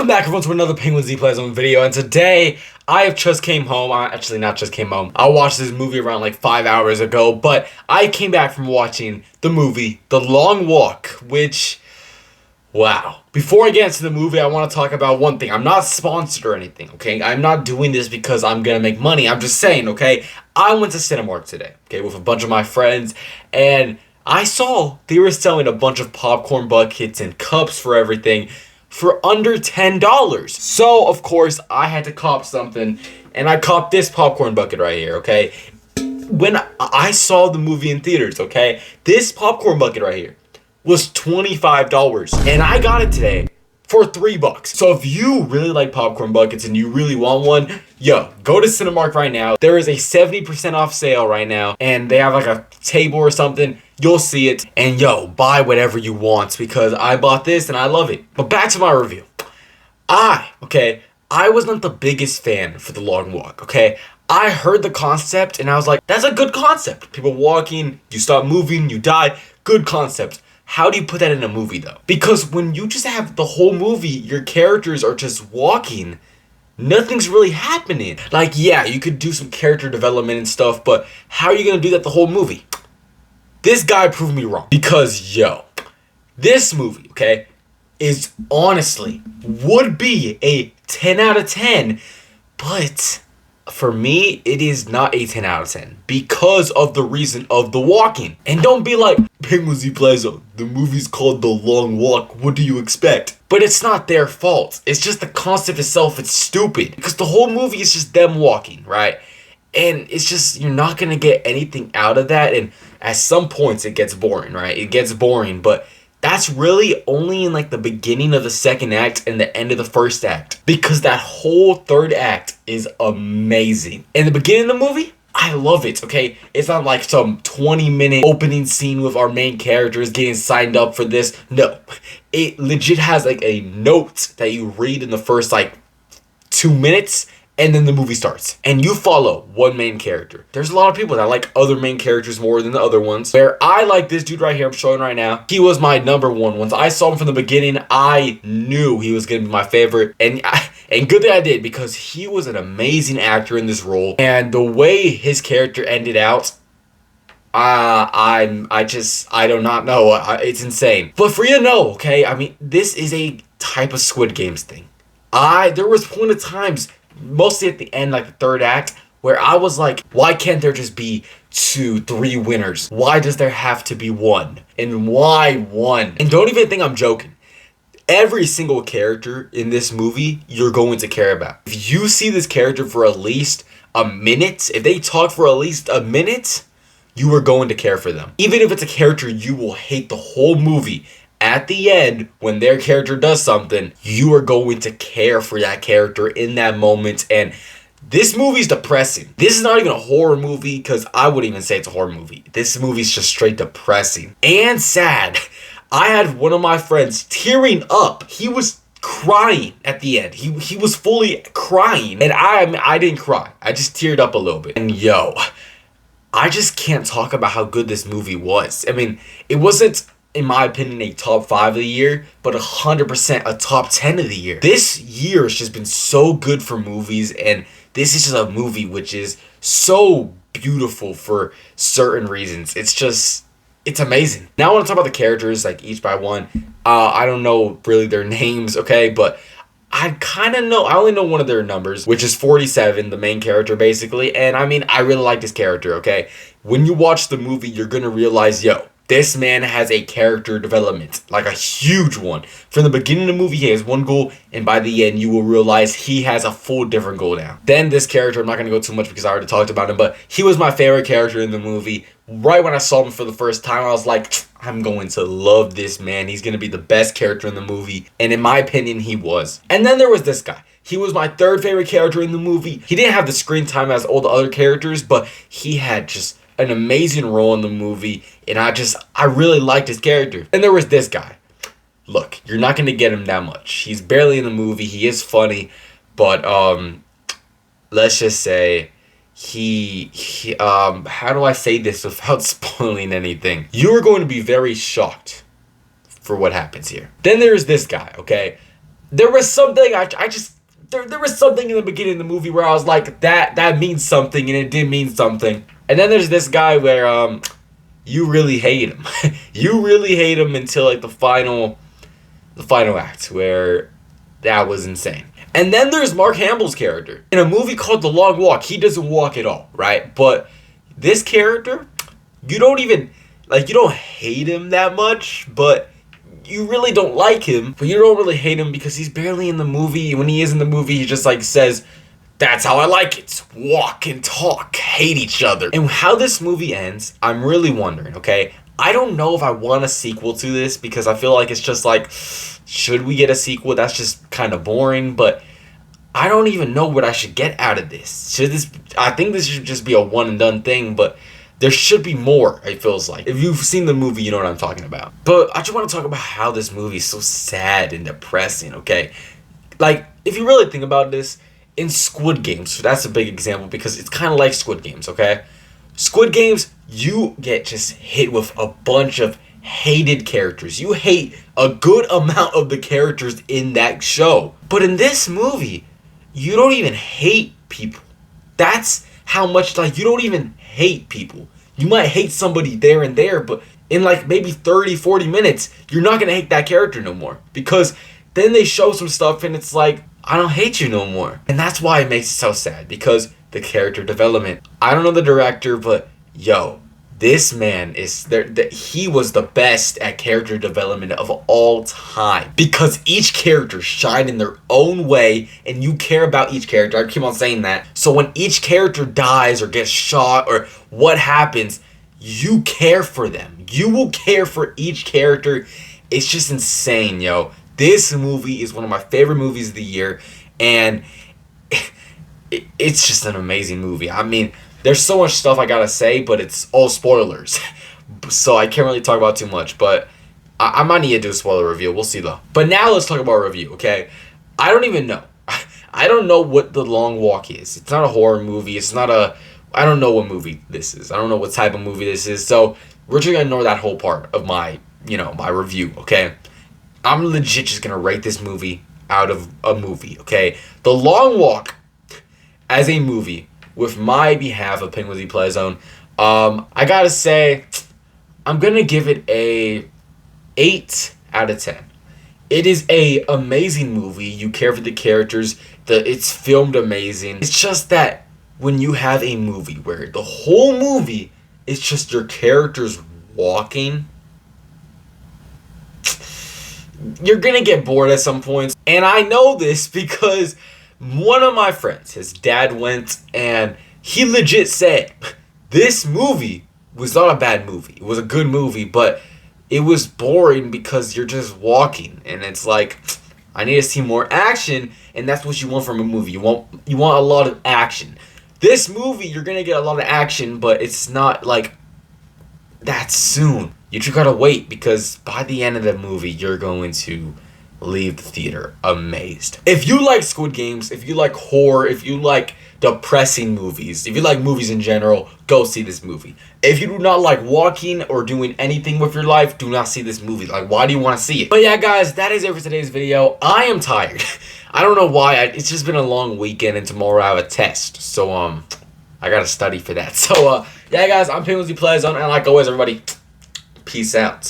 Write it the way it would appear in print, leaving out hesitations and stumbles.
Welcome back everyone to another Penguin Z Plays On video, and today I have just came home. Actually not just came home. I watched this movie around like 5 hours ago, but I came back from watching the movie The Long Walk, which, wow. Before I get into the movie, I want to talk about one thing. I'm not sponsored or anything, okay? I'm not doing this because I'm gonna make money. I'm just saying, okay? I went to Cinemark today, okay, with a bunch of my friends, and I saw they were selling a bunch of popcorn buckets and cups for everything for under $10. So, of course, I had to cop something, and I copped this popcorn bucket right here, okay? When I saw the movie in theaters, okay, this popcorn bucket right here was $25, and I got it today for $3. So if you really like popcorn buckets and you really want one, yo, go to Cinemark right now. There is a 70% off sale right now, and they have like a table or something. You'll see it, and yo, buy whatever you want because I bought this and I love it. But back to my review. I was not the biggest fan for The Long Walk, okay? I heard the concept and I was like, that's a good concept. People walking, you stop moving, you die. Good concept. How do you put that in a movie though? Because when you just have the whole movie, your characters are just walking, nothing's really happening. Like, yeah, you could do some character development and stuff, but how are you gonna do that the whole movie? This guy proved me wrong. Because, yo, this movie, okay, is honestly, would be a 10 out of 10, but for me, it is not a 10 out of 10 because of the reason of the walking. And don't be like, Penguin Z Plays On, the movie's called The Long Walk, what do you expect? But it's not their fault. It's just the concept itself, it's stupid. Because the whole movie is just them walking, right? And it's just, you're not going to get anything out of that. And at some points, it gets boring, right? It gets boring, but that's really only in like the beginning of the second act and the end of the first act. Because that whole third act is amazing. In the beginning of the movie, I love it, okay? It's not like some 20-minute opening scene with our main characters getting signed up for this. No. It legit has like a note that you read in the first like 2 minutes, and then the movie starts. And you follow one main character. There's a lot of people that like other main characters more than the other ones. Where I like this dude right here I'm showing right now. He was my number one. Once I saw him from the beginning, I knew he was going to be my favorite. And good that I did, because he was an amazing actor in this role. And the way his character ended out, I do not know. It's insane. But for you to know, okay, I mean, this is a type of Squid Games thing. There was point of times, mostly at the end, like the third act, where I was like, why can't there just be 2, 3 winners? Why does there have to be one? And why one? And don't even think I'm joking. Every single character in this movie, you're going to care about. If you see this character for at least a minute, if they talk for at least a minute, you are going to care for them. Even if it's a character you will hate the whole movie, at the end, when their character does something, you are going to care for that character in that moment. And this movie's depressing. This is not even a horror movie, because I wouldn't even say it's a horror movie. This movie's just straight depressing and sad. I had one of my friends tearing up. He was crying at the end. He was fully crying. And I didn't cry. I just teared up a little bit. And yo, I just can't talk about how good this movie was. I mean, it wasn't, in my opinion, a top 5 of the year, but 100% a top 10 of the year. This year has just been so good for movies, and this is just a movie which is so beautiful for certain reasons. It's amazing. Now I want to talk about the characters, like each by one. I don't know really their names, okay, but I only know one of their numbers, which is 47, the main character, basically. And I mean, I really like this character, okay? When you watch the movie, you're gonna realize, yo, this man has a character development, like a huge one. From the beginning of the movie, he has one goal, and by the end, you will realize he has a full different goal now. Then this character, I'm not going to go too much because I already talked about him, but he was my favorite character in the movie. Right when I saw him for the first time, I was like, I'm going to love this man. He's going to be the best character in the movie, and in my opinion, he was. And then there was this guy. He was my third favorite character in the movie. He didn't have the screen time as all the other characters, but he had just an amazing role in the movie, and I really liked his character. And there was this guy. Look, you're not going to get him that much. He's barely in the movie. He is funny, but let's just say how do I say this without spoiling anything? You are going to be very shocked for what happens here. Then there's this guy, okay? there was something I just there was something in the beginning of the movie where I was like, that means something, and it did mean something. And then there's this guy where you really hate him. You really hate him until like the final act, where that was insane. And then there's Mark Hamill's character. In a movie called The Long Walk, he doesn't walk at all, right? But this character, you don't hate him that much, but you really don't like him. But you don't really hate him because he's barely in the movie. When he is in the movie, he just like says, "That's how I like it. Walk and talk, hate each other." And how this movie ends, I'm really wondering, okay? I don't know if I want a sequel to this because I feel like it's just like, should we get a sequel? That's just kind of boring, but I don't even know what I should get out of this. I think this should just be a one and done thing, but there should be more, it feels like. If you've seen the movie, you know what I'm talking about. But I just want to talk about how this movie is so sad and depressing, okay? Like, if you really think about this, in Squid Games, so that's a big example because it's kind of like Squid Games, okay? Squid Games, you get just hit with a bunch of hated characters. You hate a good amount of the characters in that show. But in this movie, you don't even hate people. That's how much, like, you don't even hate people. You might hate somebody there and there, but in like maybe 30, 40 minutes, you're not going to hate that character no more. Because then they show some stuff and it's like, I don't hate you no more. And that's why it makes it so sad, because the character development. I don't know the director, but yo, this man is there. He was the best at character development of all time, because each character shined in their own way and you care about each character. I keep on saying that. So when each character dies or gets shot or what happens, you care for them. You will care for each character. It's just insane, yo. This movie is one of my favorite movies of the year, and it's just an amazing movie. I mean, there's so much stuff I gotta say, but it's all spoilers. So I can't really talk about too much, but I might need to do a spoiler review. We'll see though. But now let's talk about a review, okay? I don't even know. I don't know what The Long Walk is. It's not a horror movie. I don't know what movie this is. I don't know what type of movie this is. So we're just gonna ignore that whole part of my review, okay? I'm legit just gonna rate this movie out of a movie, okay? The Long Walk, as a movie, with my behalf of Penguins Z Play Zone, I gotta say, I'm gonna give it a 8 out of 10. It is a amazing movie. You care for the characters. It's filmed amazing. It's just that when you have a movie where the whole movie is just your characters walking, you're gonna get bored at some points. And I know this because one of my friends, his dad went, and he legit said, this movie was not a bad movie. It was a good movie, but it was boring because you're just walking. And it's like, I need to see more action, and that's what you want from a movie. You want a lot of action. This movie, you're gonna get a lot of action, but it's not like that soon. You just gotta wait, because by the end of the movie, you're going to leave the theater amazed. If you like Squid Games, if you like horror, if you like depressing movies, if you like movies in general, go see this movie. If you do not like walking or doing anything with your life, do not see this movie. Like, why do you want to see it? But yeah, guys, that is it for today's video. I am tired. I don't know why. It's just been a long weekend, and tomorrow I have a test. So, I gotta study for that. So, yeah, guys, I'm Penguins Z Play Zone, and like always, everybody, peace out.